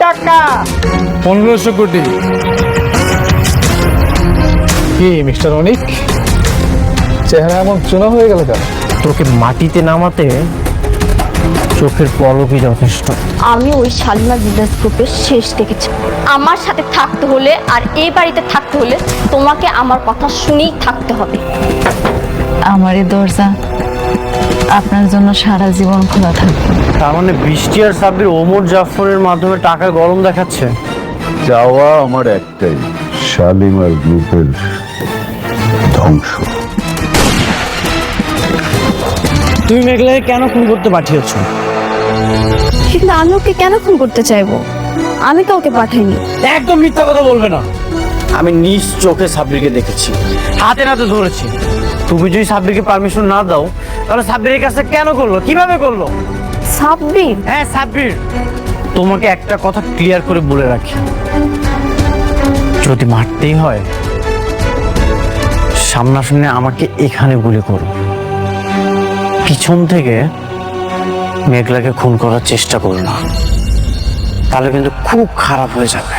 টাকা। 1500 কোটি। কি মিস্টার অনিক, চেহারা এমন চুনা হয়ে গেল কেন? তোকে মাটিতে নামাতে চোখের পলকই যথেষ্ট। আমি ওই শালিমা বিজনেস গ্রুপের শেষ দেখেছি। আমার সাথে থাকতে হলে আর এই বাড়িতে থাকতে হলে তোমাকে আমার কথা শুনেই থাকতে হবে। আমার এই দরজা আপনার জন্য সারা জীবন খোলা থাকবে। তার মানে বৃষ্টি আর সাব্বির ওমর জাফরের মাধ্যমে টাকা গরম দেখাচ্ছে। চাওয়া আমার একটাই, শালিমার গ্রুপের ধ্বংস। তুমি মেঘলাকে কেন খুন করতে পাঠিয়েছো? কিন্তু আমি ওকে কেন ফোন করতে চাইবো? আমি কাউকে পাঠাইনি। একদম মিথ্যা কথা বলবে না। আমি নিজ চোখে সাব্বিরকে দেখেছি, হাতে নাতে ধরেছি। তুমি যদি সাব্বিরকে পারমিশন না দাও তাহলে সাব্বিরের কাছে কেন করলো, কিভাবে করলো? সাব্বির? হ্যাঁ সাব্বির। তোমাকে একটা কথা ক্লিয়ার করে বলে রাখি, যদি মারতেই হয় সামনাসামনি আমাকে এখানে গুলি করো, পিছন থেকে মেঘলাকে খুন করার চেষ্টা করো না, তাহলে কিন্তু খুব খারাপ হয়ে যাবে।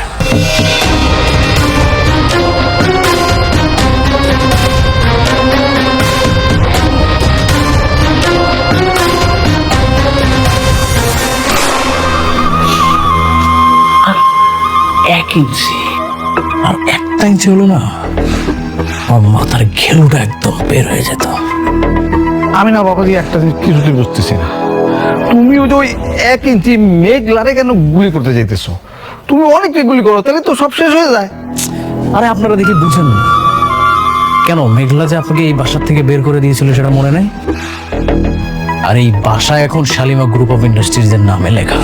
এক ইঞ্চি আর একটা ইঞ্চি হলো না, আমার মাথার ঘেলুটা একদম বের হয়ে যেত। আমি না বাবা দিয়ে একটা জিনিস কিছুতেই বুঝতেছি না, তুমি ওই 1 ইঞ্চি মেঘলারে কেন গুলি করতে যাইতেছো? তুমি অনেককে গুলি করো, তাহলে তো সব শেষ হয়ে যায়। আরে আপনারা দেখি বুঝেন না কেন? মেঘলা যে আপনাকে এই বাসার থেকে বের করে দিয়েছিল সেটা মনে নেই? আর এই বাসা এখন শালিমা গ্রুপ অফ ইন্ডাস্ট্রিজের নামে লেখা।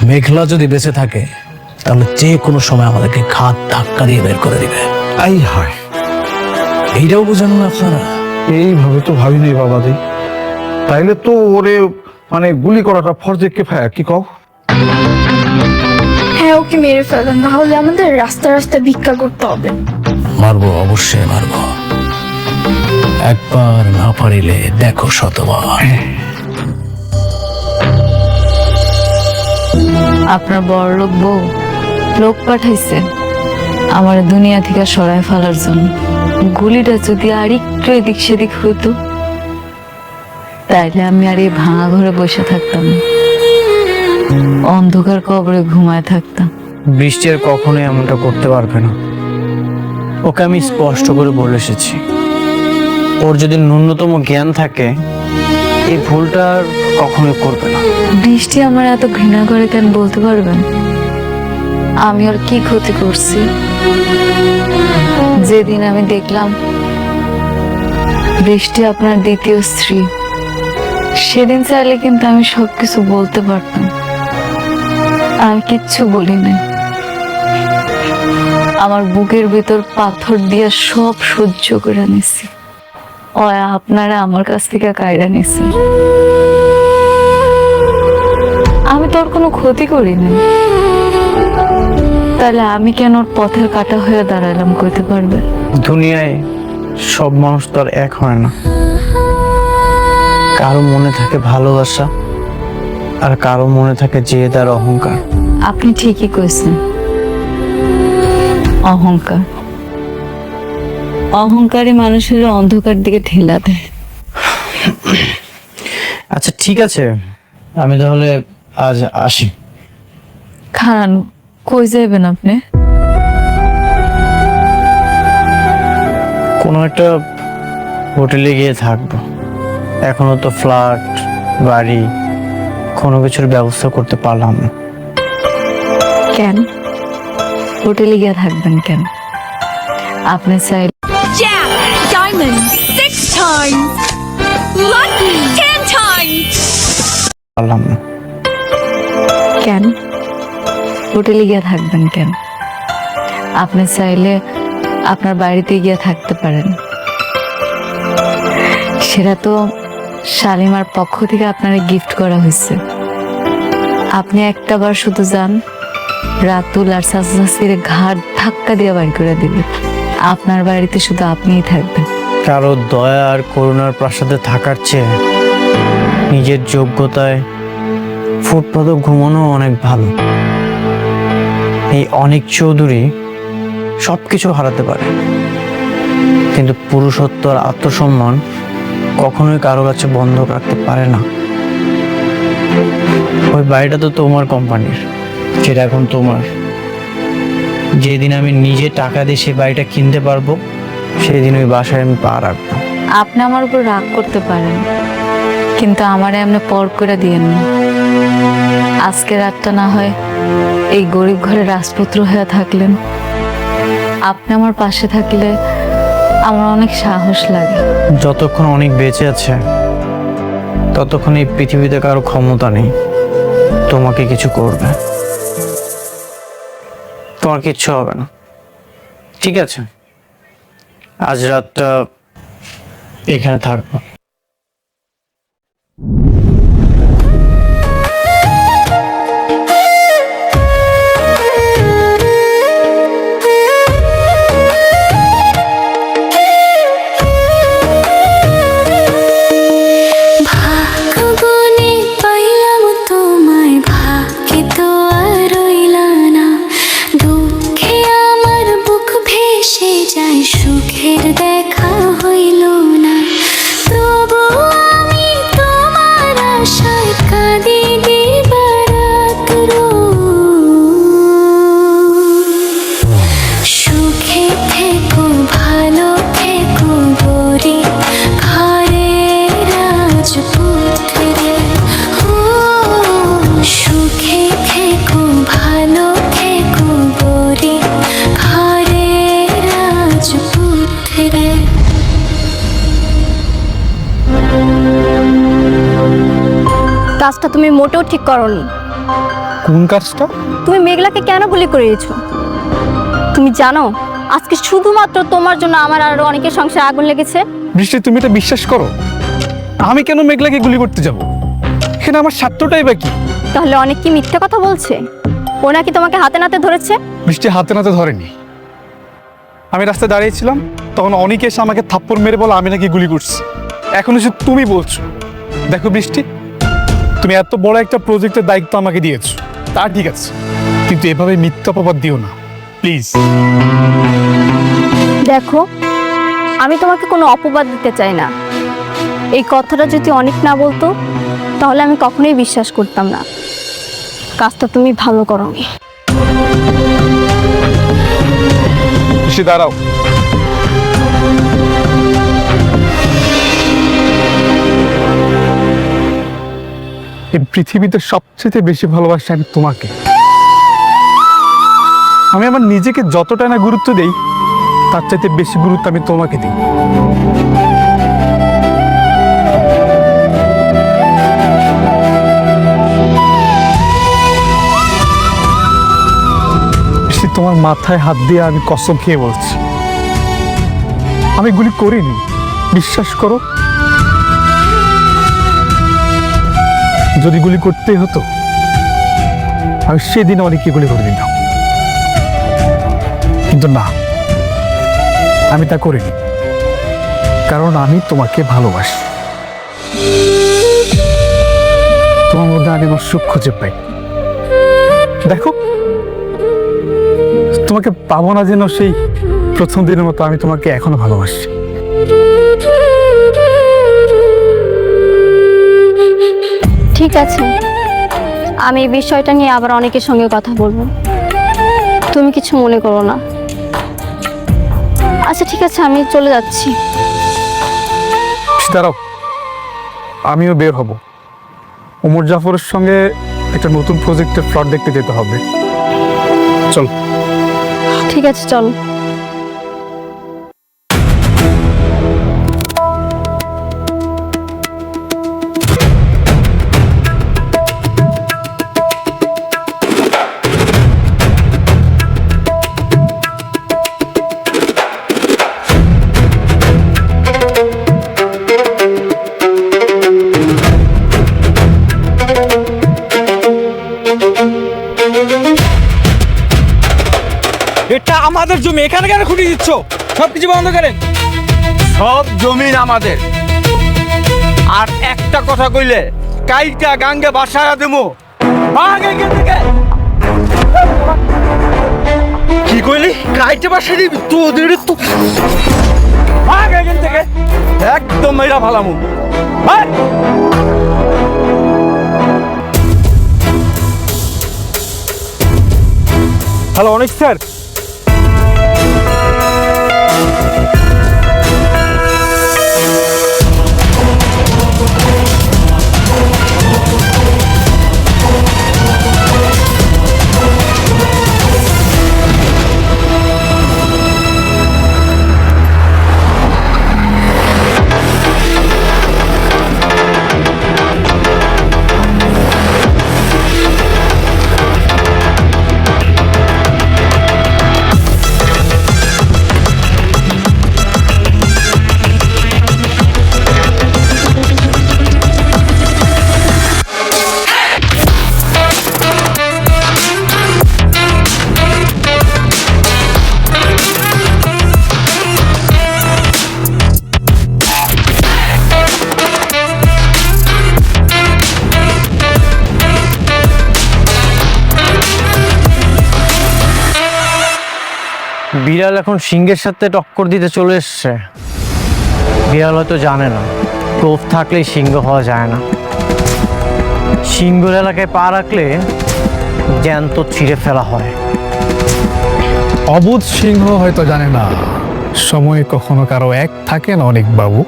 মেঘলা যদি বেঁচে থাকে তাহলে যে কোনো সময় আমাদেরকে ঘাত ধাক্কা দিয়ে বের করে দিবে। আই হয়, এইটাও বুঝেন না আপনারা? এইভাবে তো ভাবিনি বাবা দি। তাইলে তো ওরে মানে গুলি করাটা ফরজে কিফায়া, কি কও? হ্যাঁ, ওকে মেরে ফেলেন, না হলে আমাদের রাস্তা রাস্তা ভিক্ষা করতে হবে। মারবো, অবশ্যই মারবো। একবার না পারিলে দেখো শতবার। আপনার বড়লোক বউ লোক পাঠাইছে আমার দুনিয়া থেকে সরায় ফেলার জন্য। গুলিটা যদি আর একটু এদিক সেদিক হইতো তাইলে আমি আর এই ভাঙা ঘরে বসে থাকতাম না, অন্ধকার কবরে ঘুমায় থাকতাম। বৃষ্টি আর কখনোই এমনটা করতে পারবে না। ওকে আমি স্পষ্ট করে বলে এসেছি, ওর যদি ন্যূনতম জ্ঞান থাকে এই ভুলটা আর কখনোই করবে না। বৃষ্টি আমার এত ঘৃণা করে কেন বলতে পারবেন? আমি ওর কি ক্ষতি করছি? যেদিন আমি দেখলাম বৃষ্টি আপনার দ্বিতীয় স্ত্রী, সেদিন চাইলে কিন্তু আমি সবকিছু বলতে পারতাম। আমি কিচ্ছু বলি নাই। আমার বুকের ভিতর পাথর দিয়ে সব সহ্য করে নিছি। আপনারা আমার কাছ থেকে কায়রা নিছি। আমি তোর কোনো ক্ষতি করি নাই, তাহলে আমি কেন ওর পথের কাটা হয়ে দাঁড়ালাম কইতে পারবে? দুনিয়ায় সব মানুষ তো আর এক হয় না। কারো মনে থাকে ভালোবাসা আর কারো মনে থাকে জেদ আর অহংকার। আপনি ঠিকই কইছেন, অহংকার। অহংকারী মানুষের অন্ধকার দিকে ঠেলা দেয়। আচ্ছা ঠিক আছে, আমি তাহলে আজ আসি। খান, কই যাবেন আপনি? কোনো একটা হোটেলে গিয়ে থাকবো। এখনো তো ফ্ল্যাট বাড়ি কোনো কিছুর ব্যবস্থা করতে পারলাম না। কেন হোটেলে গিয়ে থাকবেন কেন? আপনি চাই Jack, diamond, 6 times. Lucky, 10 times. পারলাম না। কেন হোটেলে গিয়ে থাকবেন কেন? আপনি চাইলে আপনার বাড়িতে গিয়ে থাকতে পারেন। সেটা তো শালিমার পক্ষ থেকে আপনারে গিফট করা হয়েছে। আপনি একটাবার শুধু যান, রাতুল আর চাচির ঘাট ধাক্কা দিয়ে বাড়ি করে দিবে। আপনার বাড়িতে শুধু আপনিই থাকবেন। কারো দয়া আর করুণার প্রাসাদে থাকার চেয়ে নিজের যোগ্যতায় ফুটপাতে ঘুমানো অনেক ভালো। এই অনেক চৌধুরী সব কিছু হারাতে পারে, কিন্তু পুরুষত্ব আর আত্মসম্মান কখনোই কারো কাছে বন্ধক রাখতে পারে না। ওই বাড়িটা তো তোমার কোম্পানির, সেটা এখন তোমার। যেদিন আমি নিজে টাকা দিয়ে সেই বাড়িটা কিনতে পারবো, সেই দিন ওই বাসায় আমি পা রাখবো। আপনি আমার উপর রাগ করতে পারেন, কিন্তু আমারে আপনি পর করে দিয়েন না। আজকে রাতটা না হয় এই গরিব ঘরে রাজপুত্র হয়ে থাকলেন। আপনি আমার পাশে থাকলে আমার অনেক সাহস লাগে। যতক্ষণ অনেক বেঁচে আছে ততক্ষণ এই পৃথিবীতে কারো ক্ষমতা নেই তোমাকে কিছু করবে। তোমার কিচ্ছু হবে না, ঠিক আছে? আজ রাতটা এখানে থাকবো। ভাগ্যবনে পাইলাম তোমায়, ভাগ্যে তো আর রইলা না। দুঃখে আমার বুক ভেসে যায়, সুখের দেখা হইল না। তবু আমি তোমার আশায় কাঁদি দিবারাত রোজ। সুখে থেকো, ভালো থেকো গরি ঘরে রাজপুত্রে। ও সুখে থেকো, ভালো থেকো গরি ঘরে রাজপুত্রে। কাজটা তুমি মোটেও ঠিক করনি। কোন কাজটা? তুমি মেঘলাকে কেন গুলি করিয়েছো? তুমি জানো আজকে শুধুমাত্র তোমার জন্য আমার আরো অনেকের সংসারে আগুন লেগেছে। বৃষ্টি, তুমি এটা বিশ্বাস করো? আমি কেন মেঘলাকে গুলি করতে যাব? এখানে আমার স্বার্থটাই বা কি? তাহলে অনেক কি মিথ্যে কথা বলছে? ও নাকি তোমাকে হাতে নাতে ধরেছে? বৃষ্টি হাতে নাতে ধরেনি। আমি রাস্তায় দাঁড়িয়েছিলাম, তখন অনেকে এসে আমাকে থাপ্পড় মেরে বলে আমি নাকি গুলি করছি। এখন এসে তুমি বলছো। দেখো বৃষ্টি, তুমি এত বড় একটা প্রজেক্টের দায়িত্ব আমাকে দিয়েছো, তা ঠিক আছে, কিন্তু এভাবে মিথ্যা অপবাদ দিও না প্লিজ। দেখো, আমি তোমাকে কোনো অপবাদ দিতে চাই না। এই কথাটা যদি অনেক না বলতো তাহলে আমি কখনোই বিশ্বাস করতাম না। কাজটা তুমি ভালো করোনি। বৃষ্টি দাঁড়াও। এই পৃথিবীতে সবচেয়ে বেশি ভালোবাসি আমি তোমাকে। আমি আমার নিজেকে যতটা না গুরুত্ব দেই, তার চাইতে বেশি গুরুত্ব আমি তোমাকে দিই। তোমার মাথায় হাত দিয়ে আমি কসম খেয়ে বলছি, আমি গুলি করিনি, বিশ্বাস করো। যদি গুলি করতেই হতো আমি সেদিন অনেককে গুলি করে দিতাম, কিন্তু না, আমি তা করিনি, কারণ আমি তোমাকে ভালোবাসি। তোমার মধ্যে আমি আমার সুখ খুঁজে পাই। দেখো, তোমাকে পাবো না যেন সেই প্রথম দিনের মতো আমি তোমাকে এখনো ভালোবাসি। ঠিক আছে, আমি এই বিষয়টা নিয়ে আবার অনেকের সঙ্গে কথা বলবো, তুমি কিছু মনে করো না। আচ্ছা ঠিক আছে, আমি চলে যাচ্ছি। দাঁড়াও, আমিও বের হব। ওমর জাফরের সঙ্গে একটা নতুন প্রজেক্টের প্লট দেখতে যেতে হবে। চল। ঠিক আছে, চলো। এটা আমাদের জমি, এখানে কেন খুঁটি দিচ্ছ? সবকিছু বন্ধ করেন। সব জমিন আমাদের। আর একটা কথা কইলে কাইটা গাঙ্গে বাসায় দেবো। ভাগ এখান থেকে। কি কইলি কাইটে বাসা দিবি তোদের তো ভাগ এখান থেকে একদম মেরা ভালামু ভাই হ্যালো অনিক স্যার বিড়াল এখন সিংহের সাথে টক্কর দিতে চলে এসছে। বিড়াল হয়তো জানে না প্রোফ থাকলেই সিংহ হওয়া যায় না। সিংহের এলাকায় পা রাখলে জ্যান্ত ছিঁড়ে ফেলা হয়। অবুধ সিংহ হয়তো জানে না সময় কখনো কারো এক থাকে না অনেক বাবু।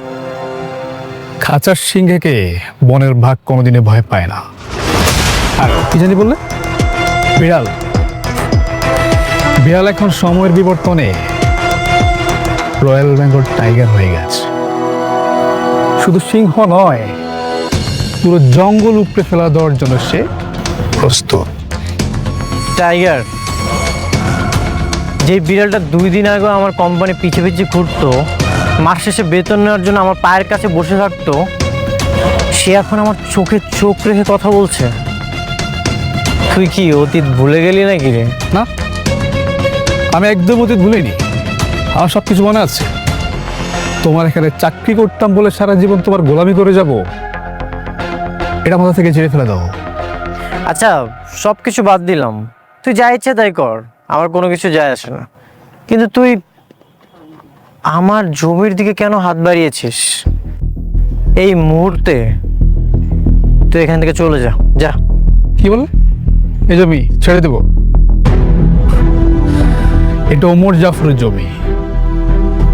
খাঁচার সিংহকে বনের ভাগ কোনোদিনে ভয় পায় না। আর কি জানি বললে বিড়াল বিড়াল এখন সময়ের বিবর্তনে রয়্যাল বেঙ্গল টাইগার হয়ে গেছে। শুধু সিংহ নয়, পুরো জঙ্গল উপড়ে ফেলা দেওয়ার জন্য সে প্রস্তুত। টাইগার, যে বিড়ালটা 2 দিন আগে আমার কোম্পানি পিছে পিছে ঘুরতো, মাস শেষে বেতন নেওয়ার জন্য আমার পায়ের কাছে বসে থাকতো, সে এখন আমার চোখে চোখ রেখে কথা বলছে। তুই কি অতীত ভুলে গেলি নাকি রে? না, আমি একদম অতীত ভুলিনি। আমার সব কিছু মনে আছে। তোমার এখানে চাকরি করতাম বলে সারা জীবন তোমার গোলামি করে যাব, এটা মাথা থেকে ছেড়ে ফেলে দাও। আচ্ছা, সব কিছু বাদ দিলাম, তুই যা ইচ্ছে তাই কর, আমার কোনো কিছু যায় আসে না। কিন্তু তুই আমার জমির দিকে কেন হাত বাড়িয়েছিস? এই মুহূর্তে তুই এখান থেকে চলে যা। যা। কি বলে? এই জমি ছেড়ে দেব? এটা ওমর জাফরের জমি।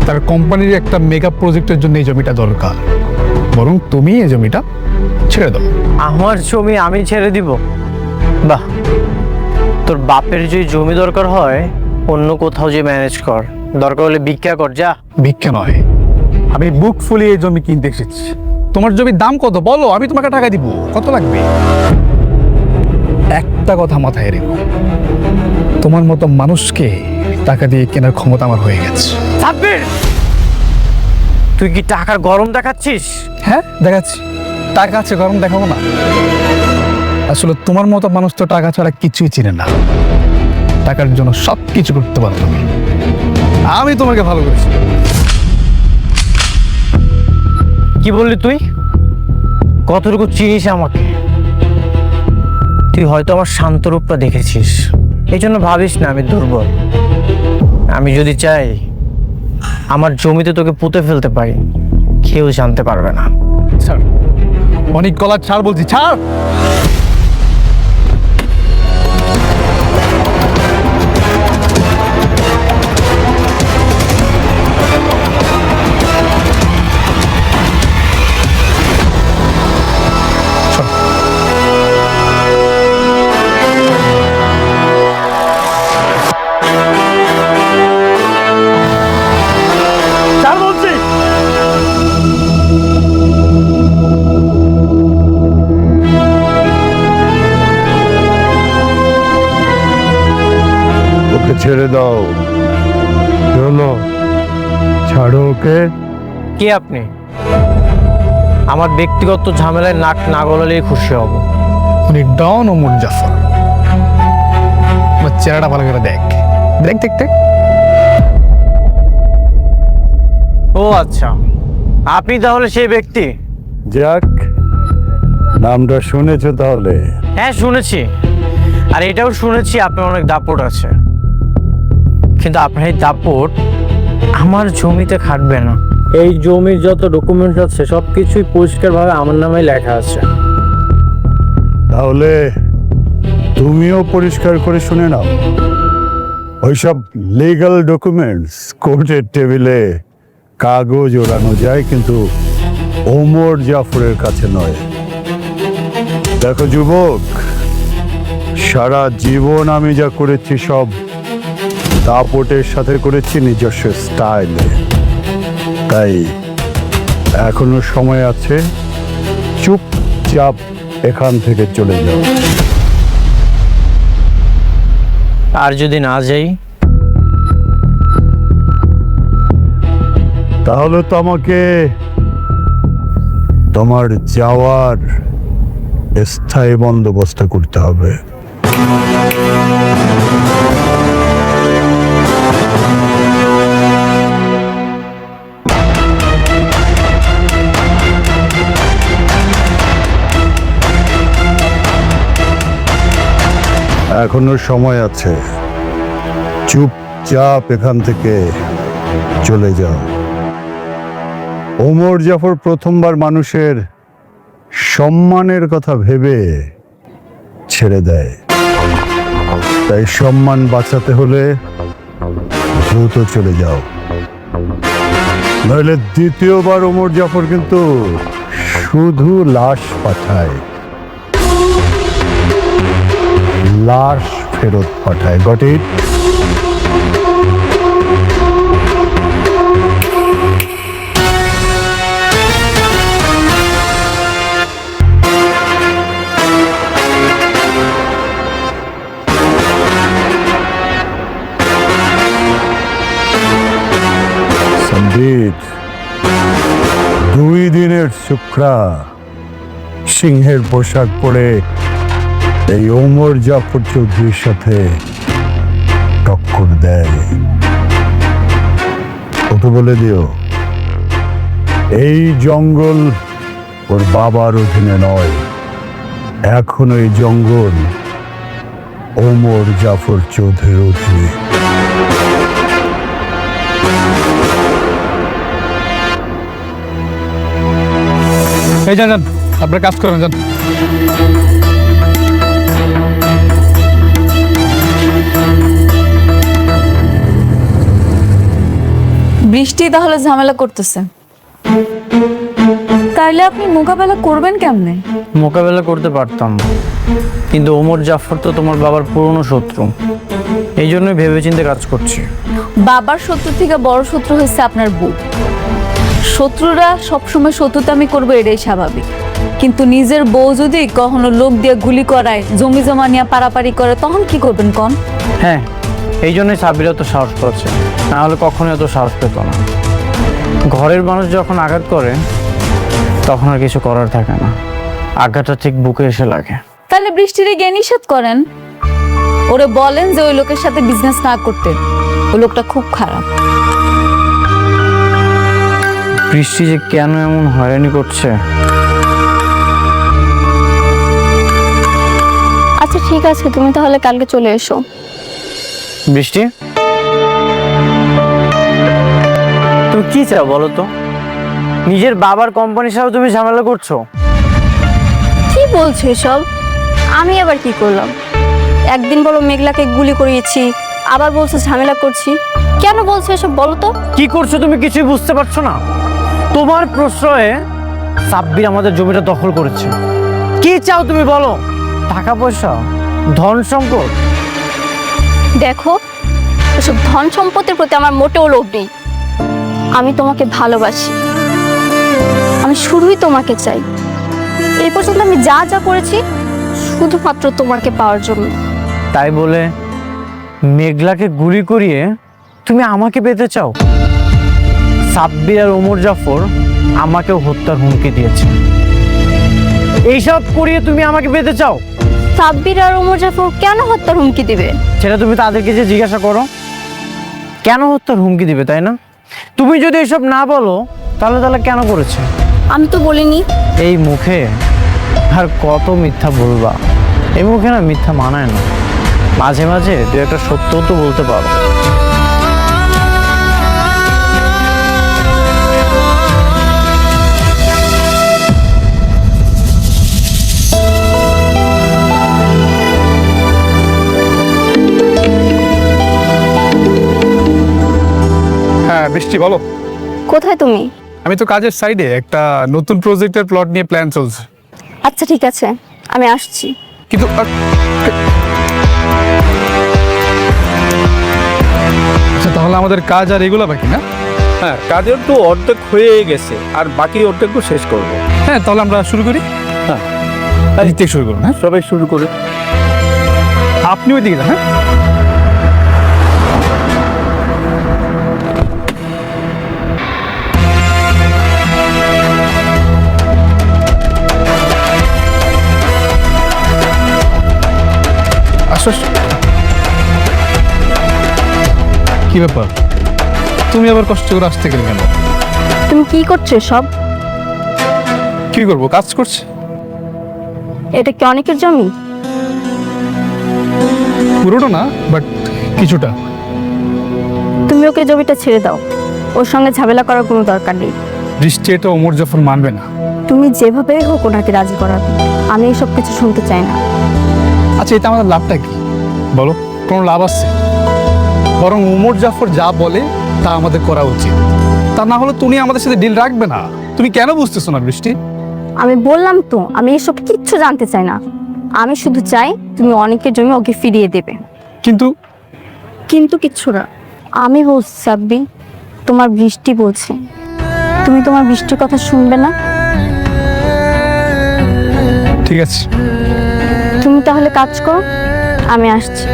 তার কোম্পানির একটা মেগা প্রজেক্টের জন্য এই জমিটা দরকার। বরং তুমি এই জমিটা ছেড়ে দাও। আমার জমি আমি ছেড়ে দিব? বাহ, তোর বাপের যে জমি দরকার হয় অন্য কোথাও যে ম্যানেজ কর, দরকার হলে ভিক্ষা কর। যা। ভিক্ষা নয়, আমি বুক ফুলিয়ে এই জমি কিনতে এসেছি। তোমার জমির দাম কত বলো, আমি তোমাকে টাকা দিব। কত লাগবে? একটা কথা মাথায় রেখো, তোমার মতো মানুষকে টাকা দিয়ে কেনার ক্ষমতা আমার হয়ে গেছে। সাব্বির, তুই কি টাকার গরম দেখাচ্ছিস? হ্যাঁ দেখাচ্ছি। টাকা আছে, গরম দেখাবো না? আসলে তোমার মতো মানুষ তো টাকা ছাড়া কিছুই চিনে না। টাকার জন্য সব কিছু করতে পারো তুমি। আমি তোমাকে ভালো করেছি। কি বললি তুই? কতটুকু চিনিস আমাকে? তুই হয়তো আমার শান্ত রূপটা দেখেছিস, এই জন্য ভাবিস না আমি দুর্বল। আমি যদি চাই আমার জমিতে তোকে পুঁতে ফেলতে পারি, কেউ জানতে পারবে না। ছাড়, অনেক গলার ছাড় বলছি, ছাড়। ছেড়ে দাও। চলো, ছাড়ো ওকে। কে আপনি? আমার ব্যক্তিগত ঝামেলায় নাক না গলালেই খুশি হব। উনি ডন ওমর জাফর। আমার চেহারাটা ভালো করে দেখ, দেখ দেখ দেখ। ও আচ্ছা, আপনি তাহলে সেই ব্যক্তি? যাক, নামটা শুনেছো তাহলে? হ্যাঁ শুনেছি, আর এটাও শুনেছি আপনার অনেক দাপট আছে। কিন্তু আপনার এই দাপট আমার জমিতে খাটবে না। এই জমির যত ডকুমেন্টস আছে সব কিছুই পরিষ্কারভাবে আমার নামে লেখা আছে। তাহলে তুমিও পরিষ্কার করে শুনে নাও, ওইসব লিগ্যাল ডকুমেন্টস কোর্টের টেবিলে কাগজ ওড়ানো যায়, কিন্তু ওমর জাফরের কাছে নয়। দেখো যুবক, সারা জীবন আমি যা করেছি সব দাপটের সাথে করেছি, নিজস্ব স্টাইলে। তাই এখনো সময় আছে, চুপচাপ এখান থেকে চলে যাও। আর যদি না যাই? তাহলে তো আমাকে তোমার যাওয়ার স্থায়ী বন্দোবস্ত করতে হবে। এখনো সময় আছে, চুপচাপ এখান থেকে চলে যাও। ওমর জাফর প্রথমবার মানুষের সম্মানের কথা ভেবে ছেড়ে দেয়, তাই সম্মান বাঁচাতে হলে দ্রুত চলে যাও, নইলে দ্বিতীয়বার ওমর জাফর কিন্তু শুধু লাশ পাঠায়, লাশ ফেরত পাঠায়। Got it? সন্দীপ, 2 দিনের শুক্রা সিংহের পোশাক পরে এই ওমর জাফর চৌধুরীর সাথে টক্কর দেয়। ওকে বলে দিও, এই জঙ্গল ওর বাবার অধীনে নয়, এখন এই জঙ্গল ওমর জাফর চৌধুরীর অধীনে। এই যান, আপনার কাজ করেন, যান। বৃষ্টি তাহলে ঝামেলা করতেছে, তাইলে আপনি মোকাবেলা করবেন কেমনে? মোকাবেলা করতে পারতাম, কিন্তু ওমর জাফর তো তোমার বাবার পুরনো শত্রু, এই জন্যই ভেবেচিন্তে কাজ করছি। বাবার শত্রু থেকে বড় শত্রু হচ্ছে আপনার বউ। শত্রুরা সবসময় শত্রুতামি করবে, এটাই স্বাভাবিক, কিন্তু নিজের বউ যদি কখনো লোক দিয়ে গুলি করায়, জমি জমা নিয়ে পারাপারি করে, তখন কি করবেন কন? হ্যাঁ, এই জন্যই সাবিরা তো সাহস পাচ্ছে, না হলে কখনোই এত সাহস পেত না। ঘরের মানুষ যখন আঘাত করে তখন আর কিছু করার থাকে না, আঘাতটা ঠিক বুকে এসে লাগে। তাহলে বৃষ্টিরে গিয়ে নিষেধ করেন, ওরে বলেন যে ওই লোকের সাথে বিজনেস না করতে, ওই লোকটা খুব খারাপ। বৃষ্টি যে কেন এমন হয়রানি করছে। আচ্ছা ঠিক আছে, তুমি তাহলে কালকে চলে এসো। বৃষ্টি, তুমি কি চাও বলো তো? নিজের বাবার কোম্পানির সাথে তুমি ঝামেলা করছো। কি বলছো এসব? আমি আবার কি করলাম? একদিন বলো মেঘলাকে গুলি করিয়েছি, আবার বলছো ঝামেলা করছি। কেন বলছো এসব বলো তো? কি করছো তুমি কিছুই বুঝতে পারছো না? তোমার প্রশ্রয়ে সাব্বির আমাদের জমিটা দখল করেছে। কি চাও তুমি বলো? টাকা পয়সা, ধন সম্পদ? দেখো, এসব ধন সম্পত্তির প্রতি আমার মোটেও লোভ নেই। আমি তোমাকে ভালোবাসি, আমি শুধুই তোমাকে চাই। এই পর্যন্ত আমি যা যা করেছি শুধুমাত্র তোমাকে পাওয়ার জন্য। তাই বলে মেঘলাকে গুলি করিয়ে তুমি আমাকে পেতে চাও? সাব্বির আর ওমর জাফর আমাকেও হত্যার হুমকি দিয়েছে, এইসব করিয়ে তুমি আমাকে পেতে চাও? সাব্বির আর ওমর জাফর কেন হত্যার হুমকি দিবে? সেটা তুমি তাদেরকে যে জিজ্ঞাসা করো, কেন হত্যার হুমকি দিবে, তাই না? তুমি যদি এসব না বলো তাহলে কেন করেছে? আমি তো বলিনি। এই মুখে আর কত মিথ্যা বলবা? এই মুখে না মিথ্যা মানায় না, মাঝে মাঝে দু একটা সত্যও তো বলতে পারো। বৃষ্টি বলো। কোথায় তুমি? আমি তো কাজের সাইডে একটা নতুন প্রজেক্টের প্লট নিয়ে প্ল্যান চলছে। আচ্ছা ঠিক আছে, আমি আসছি। কিন্তু আচ্ছা, তাহলে আমাদের কাজ আর এগুলো বাকি না? হ্যাঁ, কাজের তো অর্ধেক হয়ে গেছে, আর বাকি অর্ধেকও শেষ করবো। হ্যাঁ, তাহলে আমরা শুরু করি। হ্যাঁ, দিক থেকে শুরু করুন। হ্যাঁ, সবাই শুরু করে। আপনি ওই দিকে যান। হ্যাঁ, আসো আসো। কি ব্যাপার, তুমি আবার কষ্ট করে আসতে গেলে কেন? তুমি কি করছো সব? কি করবো, কাজ করছি। এটা কি অনেকের জমি? পুরোটা না, বাট কিছুটা। তুমি ওকে জমিটা ছেড়ে দাও, ওর সঙ্গে ঝামেলা করার কোনো দরকার নেই। বৃষ্টি এটা ওমর জাফর মানবে না। তুমি যেভাবে হোক ওনাকে রাজি করাবে, আমি এসব কিছু শুনতে চাই না। আচ্ছা, এটা আমাদের লাভটা কি বলো? কোনো লাভ আছে? বরং ওমর জাফর যা বলে তা আমাদের করা উচিত। তা না হলে তুমি আমাদের সাথে ডিল রাখবে না। তুমি কেন বুঝতেছো না বৃষ্টি? আমি বললাম তো, আমি এসব কিচ্ছু জানতে চাই না। আমি শুধু চাই তুমি অনেকের জমি ওকে ফিরিয়ে দেবে। কিন্তু কিন্তু কিচ্ছু না। আমি বলছি সাব্বি, তোমার বৃষ্টি বলছে, তুমি তোমার বৃষ্টির কথা শুনবে না? ঠিক আছে, তুমি তাহলে কাজ করো, আমি আসছি।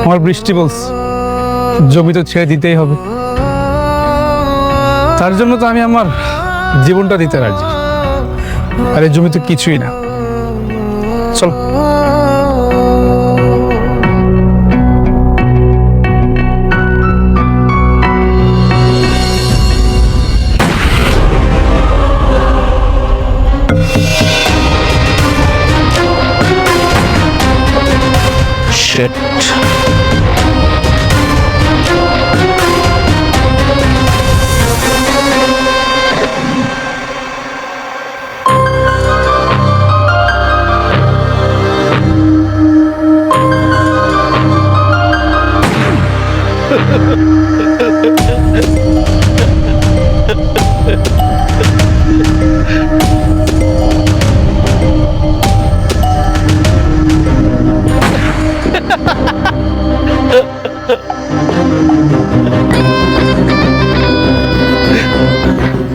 আমার বৃষ্টি বলছে জমি তো ছেড়ে দিতেই হবে। তার জন্য তো আমি আমার জীবনটা দিতে রাজি। আর এই জমি তো কিছুই না। চলো। Shit.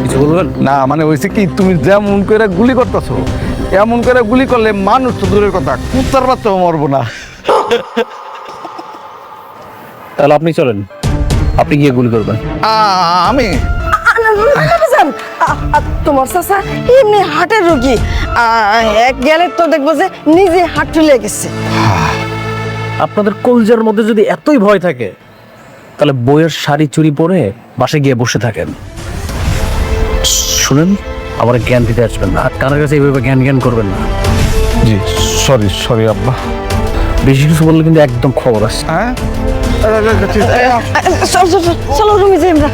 কিছু বলবেন? না মানে হয়েছে কি, তুমি যেমন করে গুলি করতেছো এমন করে গুলি করলে মানুষ তো দূরের কথা, কুত্তার বাচ্চাও মরবো না। তাহলে আপনি চলেন, আপনি গিয়ে গুলি করবেন। আমি তোমার চাচা এমনি হার্টের রোগী, এক গেলে তো দেখবো যে নিজে হার্ট তুলে গেছে। আপনাদের কলজার মধ্যে যদি এতই ভয় থাকে, তাহলে বইয়ের শাড়ি চুরি পরে বাসে গিয়ে বসে থাকেন। শুনেন, আমার জ্ঞান দিতে আসবেন না, কারোর কাছে এইভাবে জ্ঞান জ্ঞান করবেন না। জি সরি আব্বা। বেশি কিছু বললে কিন্তু একদম খবর আছে। হ্যাঁ, চলো রুমে যাই আমরা।